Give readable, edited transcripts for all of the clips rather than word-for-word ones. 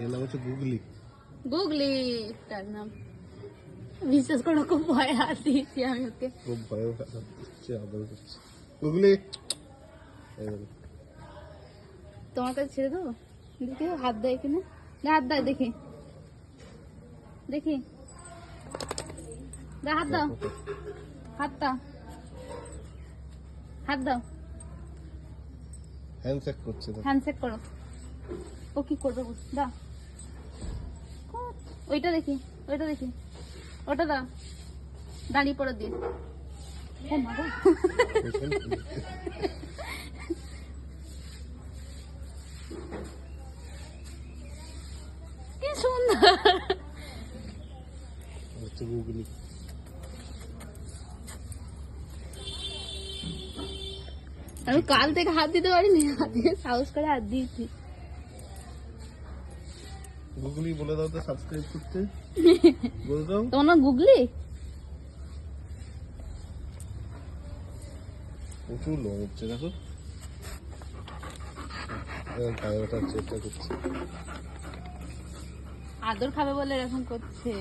এর নাম হচ্ছে গুগলি। গুগলি তার নাম। বিশ্বাস করো খুব ভয় হাত দিয়েছি আমি ওকে। খুব ভয় হচ্ছে আদর করছে। গুগলি এই দেখো। তোমার কাছে ছেড়ে দেবো? দেখি ও হাত দেয় কিনা। না হাত দেয় দেখি দেখি। দা হাত দাও, হাত দাও, হাত দাও। হ্যান্ডশেক করছে তো। হ্যান্ডশেক করো। ও কি করবে দাও। ওইটা দেখি, ওইটা দেখি, ওটা দাও। দাঁড়িয়ে পড়ে দিয়ে। ও মা গো। কি সুন্দর। হচ্ছে গুগলি। আমি কাল থেকে হাত দিতে পারিনি, হাতে সাহস করে হাত দিয়েছি। গুগলি বলে দাও তো সাবস্ক্রাইব করতে। বলে দাও। তোমার নাম গুগলি? প্রচুর লোক হচ্ছে দেখো। পায়ে ওঠার চেষ্টা করছে। আদর খাবে বলে এরকম করছে।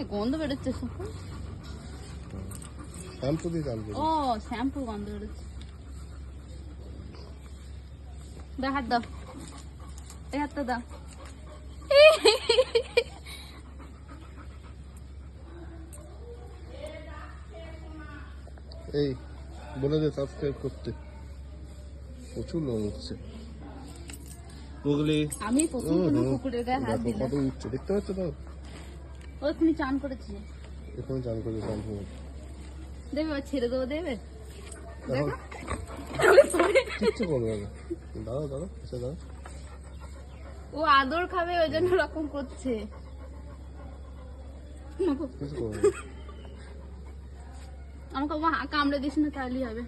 এ গন্ধ বেরোচ্ছে সকাল। শ্যাম্পু দিয়ে চান ও শ্যাম্পু গন্ধ বেরোচ্ছে। দাও হাত দাও, এই হাতটা দাও। এই বলে দে সাবস্ক্রাইব করতে। প্রচুর লোক হচ্ছে। গুগলি আমি প্রথম কোনো কুকুরের গায়ে হাত দেখো দিলাম। কত উঠছে দেখতে পাচ্ছ তো। ওখানে চান করেছি। এখন চান করে শ্যাম্পু। দেবে ও ছেড়ে দেবো দেবে। দেখো কিচ্ছু করবে না। দাঁড়াও দাঁড়াও এসে দাঁড়াও। ও আদর খাবে ওই জন্য ওরকম করছে। কিছু করবে না। আমাকে কামড়ে দিস না তাহলেই হবে।